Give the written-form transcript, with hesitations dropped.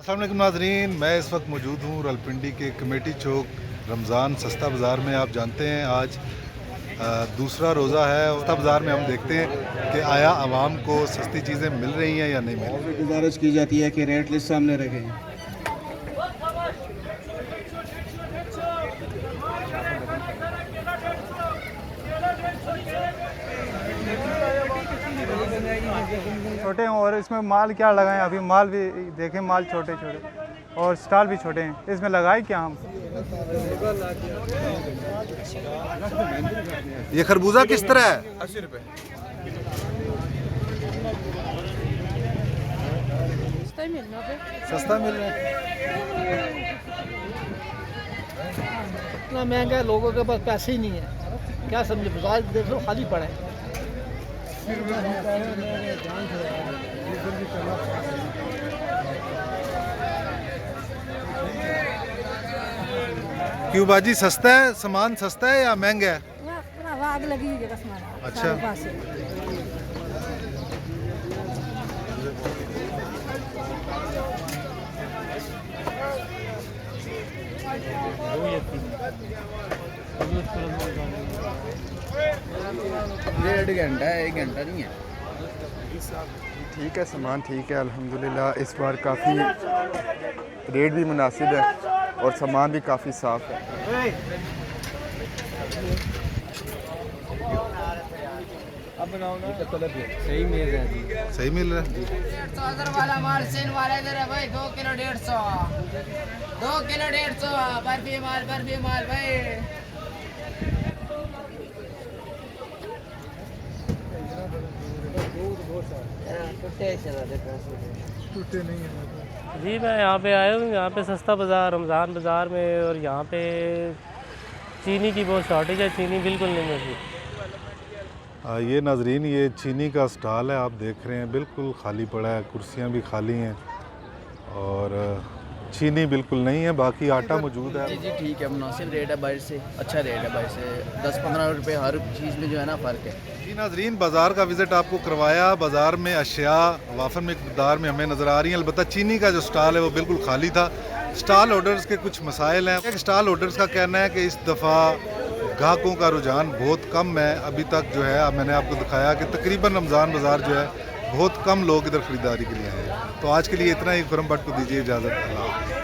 अस्सलाम वालेकुम नाज़रीन, मैं इस वक्त मौजूद हूँ रावलपिंडी के कमेटी चौक रमज़ान सस्ता बाज़ार में। आप जानते हैं आज दूसरा रोज़ा है। सस्ता बाज़ार में हम देखते हैं कि आया आवाम को सस्ती चीज़ें मिल रही हैं या नहीं मिल रही। गुजारिश की जाती है कि रेट लिस्ट सामने रखें। छोटे हैं और इसमें माल क्या लगाएं। अभी माल भी देखें, माल छोटे छोटे और स्टॉल भी छोटे हैं। इसमें लगाए क्या हम? ये खरबूजा किस तरह है? 80 रुपये। सस्ता मिल रहा है। इतना महंगा है, लोगों के पास पैसे ही नहीं है। क्या समझे, बाजार देख लो खाली पड़ा है। क्यों बाजी, सस्ता है? सामान सस्ता है या महंगा है? आग लगी है बस अच्छा। डेढ़ घंटा है, 1 घंटा नहीं है। ठीक है, सामान ठीक है अल्हम्दुलिल्लाह। इस बार काफ़ी रेट भी मुनासिब है और सामान भी काफ़ी साफ़ है। अब बनाओ ना, सही मिल रहा है। सही मिल रहा है। 150 वाला माल सेन वाला इधर है भाई। 2 किलो 150, 2 किलो 150 बर्फी माल भाई। जी मैं यहाँ पे आया हूँ। यहाँ पे सस्ता बाज़ार रमज़ान बाज़ार में, और यहाँ पे चीनी की बहुत शॉर्टेज है। चीनी बिल्कुल नहीं मिलती। ये नाज़रीन, ये चीनी का स्टॉल है, आप देख रहे हैं बिल्कुल खाली पड़ा है। कुर्सियाँ भी खाली हैं और चीनी बिल्कुल नहीं है, बाकी आटा मौजूद है। जी ठीक है, मुनासिब रेट है। बाहर से अच्छा रेट है, बाहर से 10-15 रुपये हर चीज़ में जो है ना फ़र्क है। जी नाज़रीन, बाज़ार का विज़िट आपको करवाया। बाज़ार में अशिया वाफर मकदार में हमें नज़र आ रही हैं। अलबत्ता चीनी का जो स्टॉल है वो बिल्कुल खाली था। स्टॉल होल्डर्स के कुछ मसाइल हैं। एक स्टॉल होल्डर्स का कहना है कि इस दफ़ा ग्राहकों का रुझान बहुत कम है। अभी तक जो है, मैंने आपको दिखाया कि तकरीबन रमज़ान बाज़ार जो है बहुत कम लोग इधर ख़रीदारी के लिए आए हैं। तो आज के लिए इतना ही। खुरम भट्ट को दीजिए इजाज़त। अल्लाह।